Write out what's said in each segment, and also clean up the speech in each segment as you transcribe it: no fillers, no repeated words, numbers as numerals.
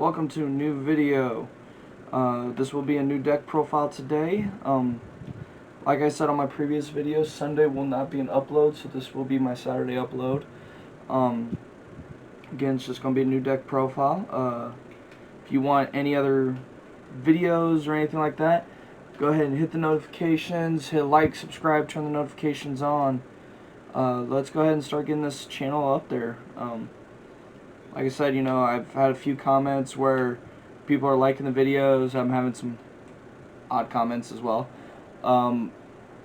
welcome to a new video. This will be a new deck profile today. Like I said on my previous video, Sunday will not be an upload, so this will be my Saturday upload. Again, it's just going to be a new deck profile. If you want any other videos or anything like that, go ahead and hit the notifications, hit like, subscribe, turn the notifications on. Let's go ahead and start getting this channel up there. Like I said, I've had a few comments where people are liking the videos. I'm having some odd comments as well. And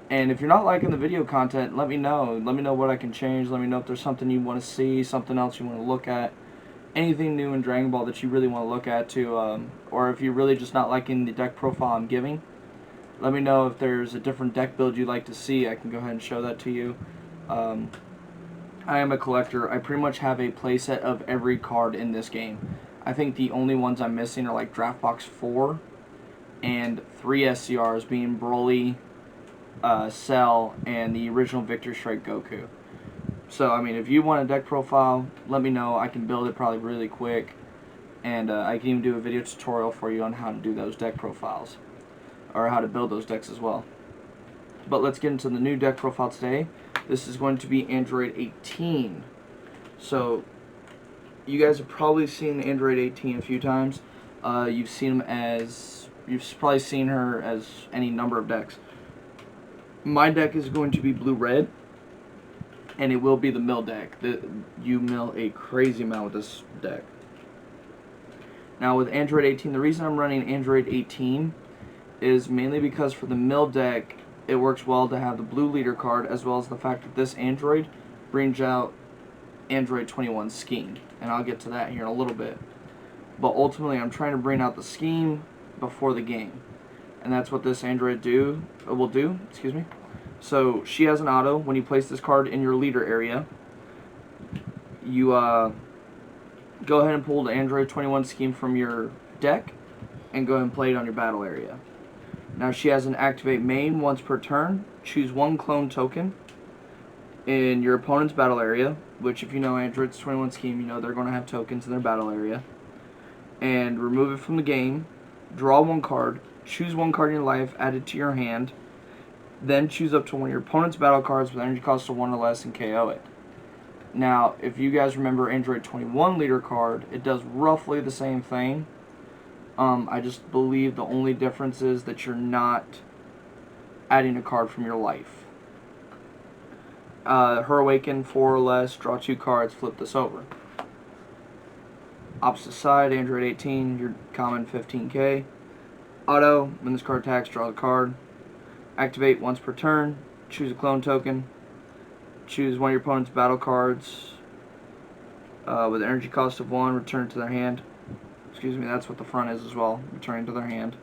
if you're not liking the video content, let me know. Let me know what I can change. Let me know if there's something you want to see, something else you want to look at, anything new in Dragon Ball that you really want to look at too. Or if you're really just not liking the deck profile I'm giving, let me know if there's a different deck build you'd like to see. I can go ahead and show that to you. I am a collector. I pretty much have a playset of every card in this game. I think the only ones I'm missing are like Draft Box 4 and 3 SCRs, being Broly, Cell, and the original Victor Strike Goku. So, I mean, if you want a deck profile, let me know. I can build it probably really quick. And I can even do a video tutorial for you on how to do those deck profiles. Or how to build those decks as well. But let's get into the new deck profile today. This is going to be Android 18. So, you guys have probably seen Android 18 a few times. You've probably seen her as any number of decks. My deck is going to be blue-red, and it will be the mill deck. You mill a crazy amount with this deck. Now, with Android 18, the reason I'm running Android 18 is mainly because for the mill deck, it works well to have the blue leader card, as well as the fact that this Android brings out Android 21 scheme, and I'll get to that here in a little bit. But ultimately, I'm trying to bring out the scheme before the game, and that's what this Android will do. Excuse me. So she has an auto. When you place this card in your leader area, you go ahead and pull the Android 21 scheme from your deck and go ahead and play it on your battle area. Now she has an activate main once per turn. Choose one clone token in your opponent's battle area, which if you know Android's 21 scheme, you know they're going to have tokens in their battle area. And remove it from the game. Draw one card. Choose one card in your life, add it to your hand. Then choose up to one of your opponent's battle cards with energy cost of 1 or less and KO it. Now, if you guys remember Android 21 leader card, it does roughly the same thing. I just believe the only difference is that you're not adding a card from your life. Her Awaken, 4 or less, draw 2 cards, flip this over. Opposite side, Android 18, your common 15k. Auto, when this card attacks, draw the card. Activate once per turn, choose a clone token. Choose one of your opponent's battle cards with an energy cost of 1, return it to their hand. Excuse me, that's what the front is as well, returning to their hand.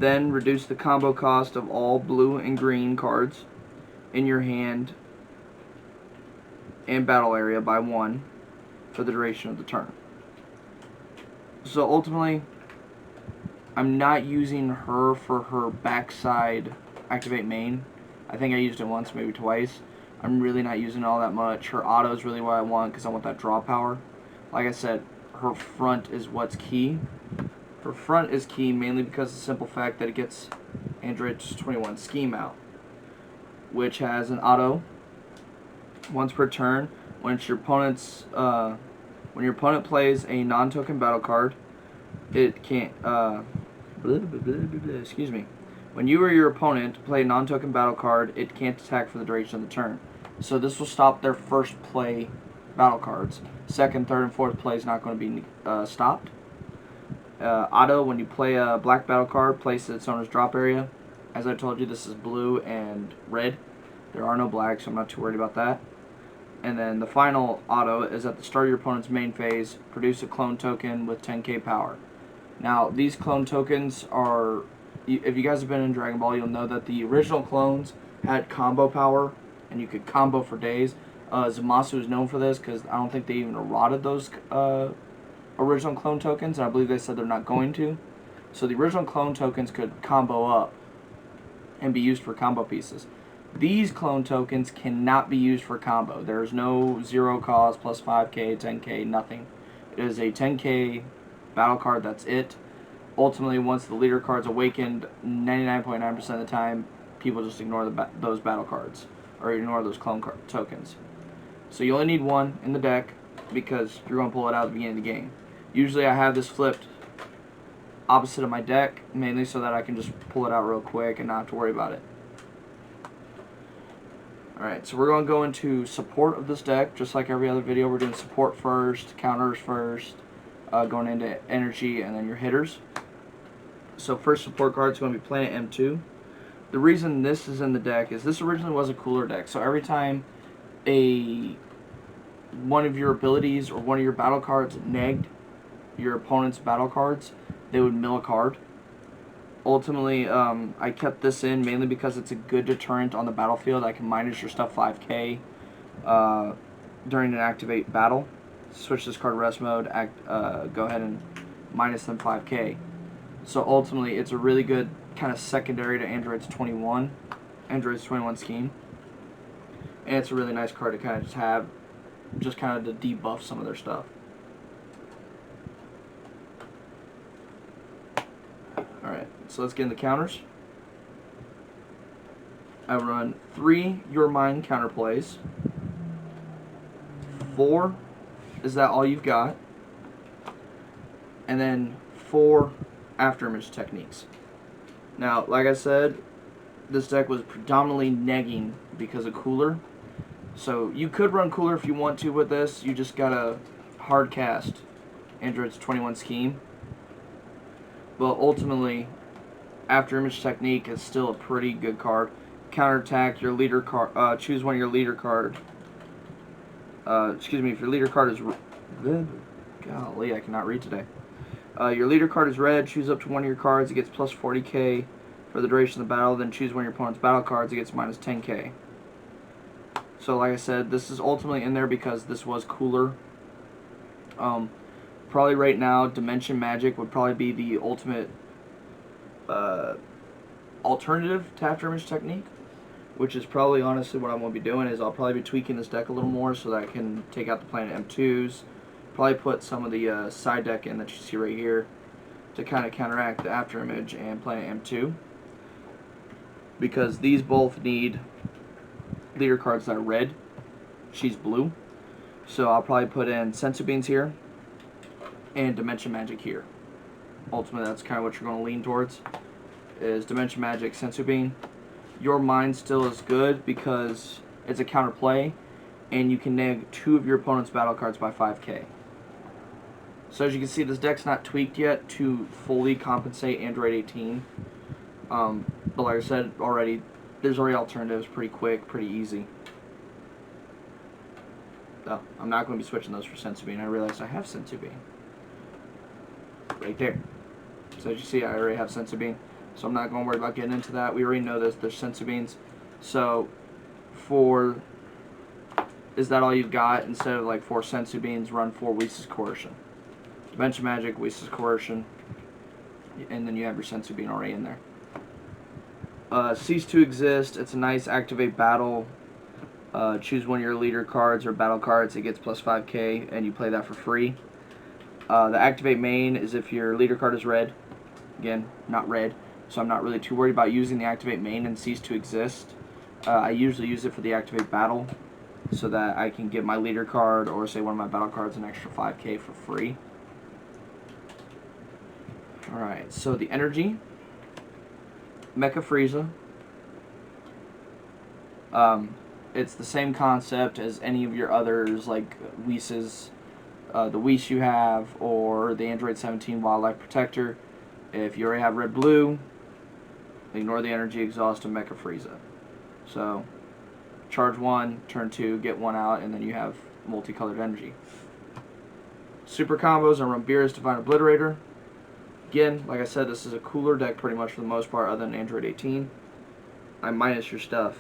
Then reduce the combo cost of all blue and green cards in your hand and battle area by 1 for the duration of the turn. So ultimately, I'm not using her for her backside activate main. I think I used it once, maybe twice. I'm really not using it all that much. Her auto is really what I want because I want that draw power. Like I said, her front is what's key. Her front is key mainly because of the simple fact that it gets Android 21 scheme out, which has an auto once per turn. When your opponent plays a non-token battle card, it can't. Excuse me. When you or your opponent play a non-token battle card, it can't attack for the duration of the turn. So this will stop their first play battle cards. Second, third, and fourth play is not going to be stopped. Auto, when you play a black battle card, place its owner's drop area. As I told you, this is blue and red. There are no blacks, so I'm not too worried about that. And then the final auto is at the start of your opponent's main phase, produce a clone token with 10k power. Now, these clone tokens are, if you guys have been in Dragon Ball, you'll know that the original clones had combo power, and you could combo for days. Zamasu is known for this because I don't think they even eroded those original clone tokens, and I believe they said they're not going to. So the original clone tokens could combo up and be used for combo pieces. These clone tokens cannot be used for combo. There's no 0 cost, plus 5k, 10k, nothing. It is a 10k battle card, that's it. Ultimately, once the leader card's awakened, 99.9% of the time, people just ignore those battle cards, or ignore those clone tokens. So you only need one in the deck, because you're going to pull it out at the beginning of the game. Usually I have this flipped opposite of my deck, mainly so that I can just pull it out real quick and not have to worry about it. Alright, so we're going to go into support of this deck, just like every other video. We're doing support first, counters first, going into energy, and then your hitters. So first support card is going to be Planet M2. The reason this is in the deck is this originally was a cooler deck. So every time one of your abilities or one of your battle cards negged your opponent's battle cards, they would mill a card. Ultimately, I kept this in mainly because it's a good deterrent on the battlefield. I can minus your stuff 5k during an activate battle. Switch this card rest mode, go ahead and minus them 5k. So ultimately, it's a really good kind of secondary to Android's 21 scheme. And it's a really nice card to kind of just have, just kind of to debuff some of their stuff. Alright, so let's get into counters. I run 3 Your Mind counterplays. 4 is that all you've got. And then 4 afterimage techniques. Now, like I said, this deck was predominantly negging because of cooler. So you could run cooler if you want to with this. You just gotta hard cast Android's 21 scheme. But ultimately, afterimage technique is still a pretty good card. Counterattack your leader card. Choose one of your leader card. If your leader card is golly, I cannot read today. Your leader card is red. Choose up to one of your cards. It gets plus 40k for the duration of the battle. Then choose one of your opponent's battle cards. It gets minus 10k. So, like I said, this is ultimately in there because this was cooler. Probably right now, Dimension Magic would probably be the ultimate alternative to afterimage technique, which is probably honestly what I'm going to be doing. Is I'll probably be tweaking this deck a little more so that I can take out the Planet M2s. Probably put some of the side deck in that you see right here to kind of counteract the afterimage and Planet M2, because these both need leader cards that are red. She's blue, so I'll probably put in Sensu Beans here and Dimension Magic here. Ultimately, that's kind of what you're going to lean towards, is Dimension Magic, Sensu Bean. Your Mind still is good because it's a counterplay, and you can neg 2 of your opponent's battle cards by 5k. So as you can see, this deck's not tweaked yet to fully compensate Android 18. But like I said already, there's already alternatives, pretty quick, pretty easy. Oh, I'm not going to be switching those for Sensu Bean. I realized I have Sensu Bean right there. So as you see, I already have Sensu Bean, so I'm not going to worry about getting into that. We already know this. There's Sensu Beans. So is that all you've got? Instead of like 4 Sensu Beans, run 4 Whis' Coercion. Dimension Magic, Whis' Coercion, and then you have your Sensu Bean already in there. Cease to Exist. It's a nice activate battle. Choose one of your leader cards or battle cards. It gets plus 5k, and you play that for free. The activate main is if your leader card is red. Again, not red, so I'm not really too worried about using the activate main and Cease to Exist. I usually use it for the activate battle, so that I can get my leader card or say one of my battle cards an extra 5k for free. Alright, so the energy. Mecha Frieza. It's the same concept as any of your others, like Whis', the Whis you have, or the Android 17 Wildlife Protector. If you already have red-blue, ignore the energy exhaust of Mecha Frieza. So, charge 1, turn 2, get 1 out, and then you have multicolored energy. Super combos, I run Beerus Divine Obliterator. Again, like I said, this is a cooler deck pretty much for the most part, other than Android 18. I minus your stuff.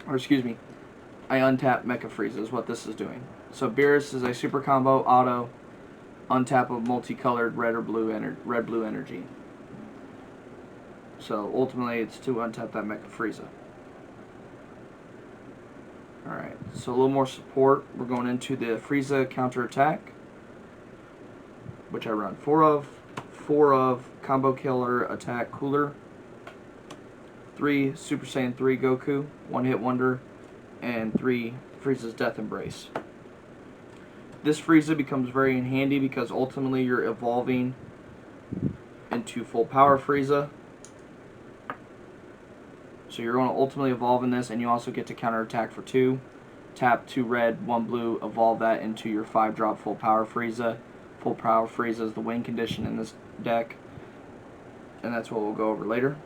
Or excuse me, I untap Mecha Frieza is what this is doing. So Beerus is a super combo, auto, untap of multicolored red or blue red-blue energy. So ultimately it's to untap that Mecha Frieza. Alright, so a little more support. We're going into the Frieza counterattack, which I run 4 of. 4 of Combo Killer Attack Cooler. 3 Super Saiyan 3 Goku, 1 Hit Wonder, and 3 Frieza's Death Embrace. This Frieza becomes very handy because ultimately you're evolving into full power Frieza. So you're going to ultimately evolve in this, and you also get to counterattack for 2. Tap 2 red, 1 blue, evolve that into your 5-drop full power Frieza. Full power Frieza is the win condition in this deck, and that's what we'll go over later.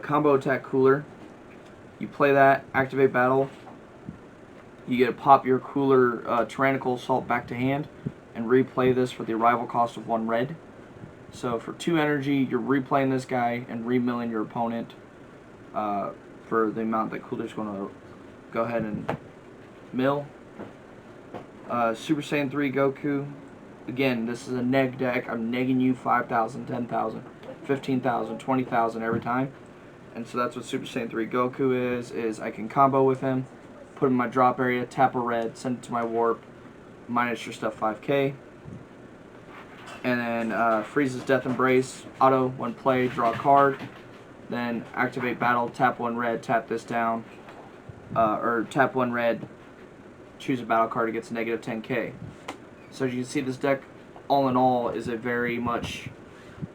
Combo Attack Cooler. You play that, activate battle. You get to pop your Cooler Tyrannical Assault back to hand, and replay this for the arrival cost of 1 red. So for 2 energy, you're replaying this guy and remilling your opponent for the amount that Cooler's going to go ahead and mill. Super Saiyan 3 Goku. Again, this is a neg deck. I'm negging you 5,000, 10,000, 15,000, 20,000 every time. And so that's what Super Saiyan 3 Goku is I can combo with him, put him in my drop area, tap a red, send it to my warp, minus your stuff 5k. And then Frieza's Death Embrace, auto, when play, draw a card. Then activate battle, tap 1 red, tap this down. Or tap 1 red, choose a battle card, it gets negative 10k. So as you can see, this deck, all in all, is a very much,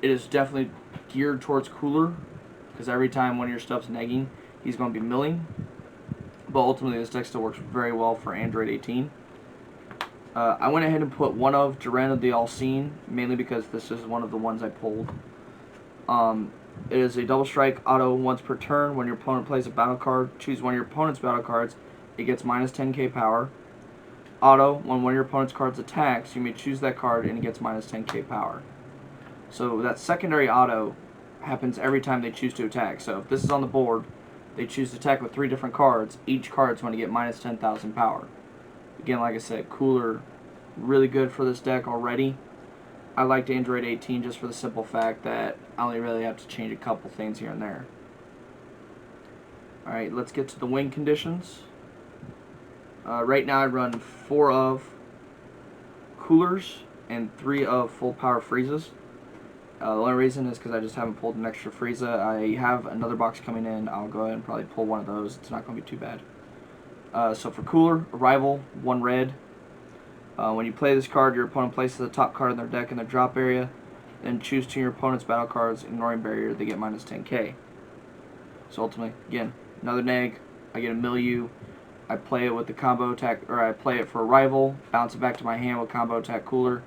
it is definitely geared towards Cooler, because every time one of your stuff's negging, he's going to be milling. But ultimately, this deck still works very well for Android 18. I went ahead and put 1 of Jiren of the All-Seen, mainly because this is one of the ones I pulled. It is a double strike auto once per turn. When your opponent plays a battle card, choose one of your opponent's battle cards, it gets minus 10k power. Auto, when one of your opponent's cards attacks, you may choose that card and it gets minus 10k power. So that secondary auto happens every time they choose to attack. So if this is on the board, they choose to attack with 3 different cards, each card's going to get minus 10,000 power. Again, like I said, Cooler, really good for this deck already. I liked Android 18 just for the simple fact that I only really have to change a couple things here and there. Alright, let's get to the win conditions. Right now I run 4 of Coolers and 3 of full power Friezas. The only reason is because I just haven't pulled an extra Frieza. I have another box coming in. I'll go ahead and probably pull one of those. It's not going to be too bad. So for Cooler, Arrival, 1 red. When you play this card, your opponent places the top card in their deck in their drop area. Then choose 2 of your opponent's battle cards, ignoring barrier. They get minus 10k. So ultimately, again, another neg. I get a mill you. I play it with the combo attack, or I play it for Arrival. Bounce it back to my hand with combo attack Cooler.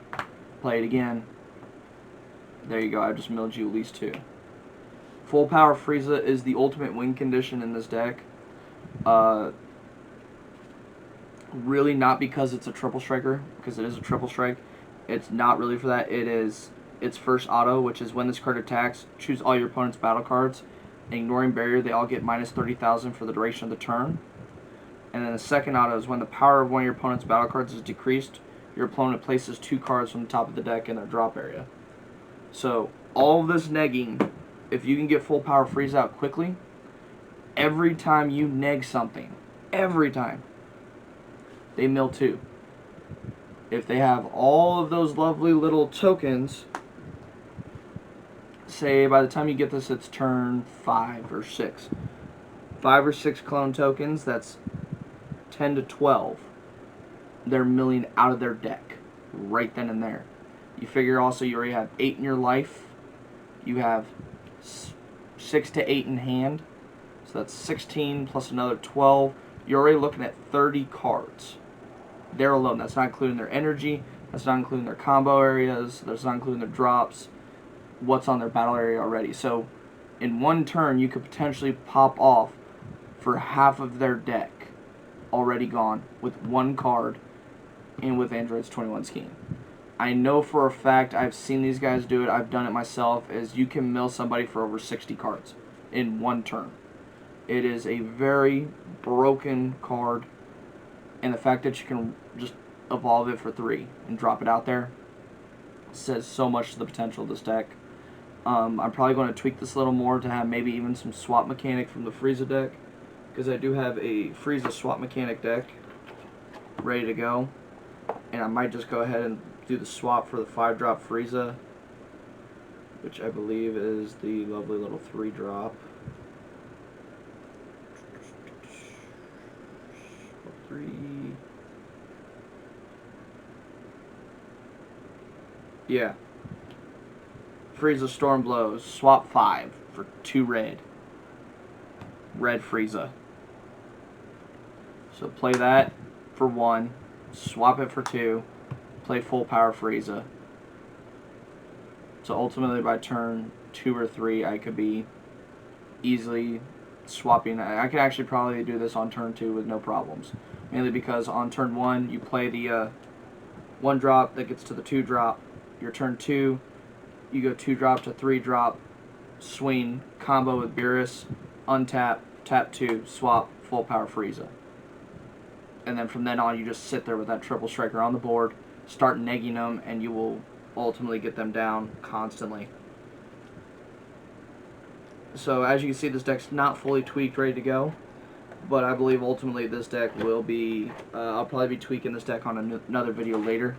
Play it again. There you go, I just milled you at least 2. Full power Frieza is the ultimate win condition in this deck. Really not because it's a triple striker, because it is a triple strike. It's not really for that. It is its first auto, which is when this card attacks, choose all your opponent's battle cards. Ignoring barrier, they all get minus 30,000 for the duration of the turn. And then the second auto is when the power of one of your opponent's battle cards is decreased, your opponent places 2 cards from the top of the deck in their drop area. So, all of this negging, if you can get full power freeze out quickly, every time you neg something, every time, they mill 2. If they have all of those lovely little tokens, say by the time you get this, it's turn 5 or 6. 5 or 6 clone tokens, that's 10 to 12. They're milling out of their deck right then and there. You figure also you already have 8 in your life. You have 6 to 8 in hand. So that's 16 plus another 12. You're already looking at 30 cards. They're alone. That's not including their energy. That's not including their combo areas. That's not including their drops. What's on their battle area already. So in one turn, you could potentially pop off for half of their deck already gone with 1 card and with Android's 21 scheme. I know for a fact, I've seen these guys do it, I've done it myself, is you can mill somebody for over 60 cards in 1 turn. It is a very broken card, and the fact that you can just evolve it for 3 and drop it out there says so much to the potential of this deck. I'm probably going to tweak this a little more to have maybe even some swap mechanic from the Frieza deck, because I do have a Frieza swap mechanic deck ready to go, and I might just go ahead and do the swap for the 5-drop Frieza, which I believe is the lovely little 3-drop. 3. Yeah. Frieza Storm Blows. Swap 5 for 2 red. Red Frieza. So play that for 1. Swap it for 2. Play full power Frieza. So ultimately by turn 2 or 3 I could be easily swapping. I could actually probably do this on turn 2 with no problems. Mainly because on turn 1 you play the 1-drop that gets to the 2-drop. Your turn 2 you go 2-drop to 3-drop, swing, combo with Beerus, untap, tap 2, swap, full power Frieza. And then from then on you just sit there with that triple striker on the board, start negging them, and you will ultimately get them down constantly. So as you can see, this deck's not fully tweaked, ready to go, but I believe ultimately this deck will be, I'll probably be tweaking this deck on another video later,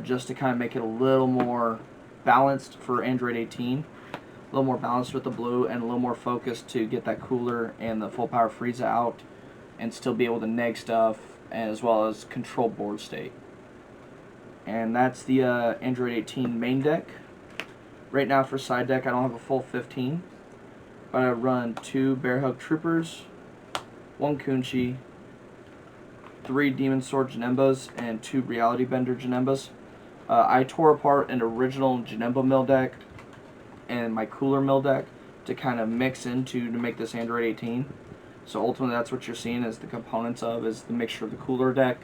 just to kind of make it a little more balanced for Android 18, a little more balanced with the blue, and a little more focused to get that cooler and the full power Frieza out, and still be able to neg stuff, as well as control board state. And that's the Android 18 main deck. Right now for side deck I don't have a full 15, but I run 2 Bear Hug Troopers, 1 Kunchi, 3 Demon Sword Janembas, and 2 Reality Bender Janembas. I tore apart an original Janemba mill deck and my cooler mill deck to kind of mix into to make this Android 18. So ultimately that's what you're seeing as the components of, is the mixture of the cooler deck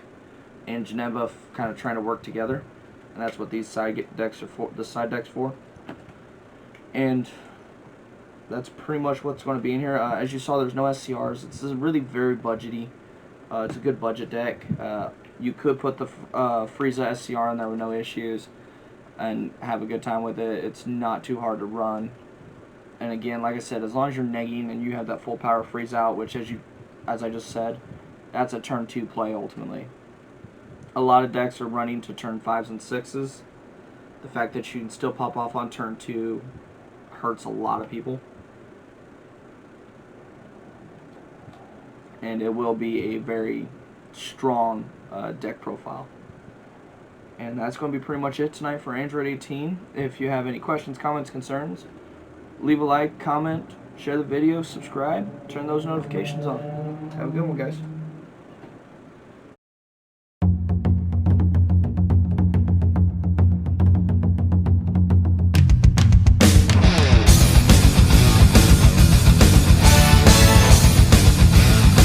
and Janemba kind of trying to work together. And that's what these side decks are for, the side decks for. And that's pretty much what's going to be in here. As you saw, there's no SCRs. It's really very budgety. It's a good budget deck. You could put the Frieza SCR in there with no issues and have a good time with it. It's not too hard to run. And again, like I said, as long as you're negging and you have that full power Frieza out, which as I just said, that's a turn 2 play ultimately. A lot of decks are running to turn 5s and 6s. The fact that you can still pop off on turn 2 hurts a lot of people. And it will be a very strong deck profile. And that's going to be pretty much it tonight for Android 18. If you have any questions, comments, concerns, leave a like, comment, share the video, subscribe, turn those notifications on. Have a good one, guys.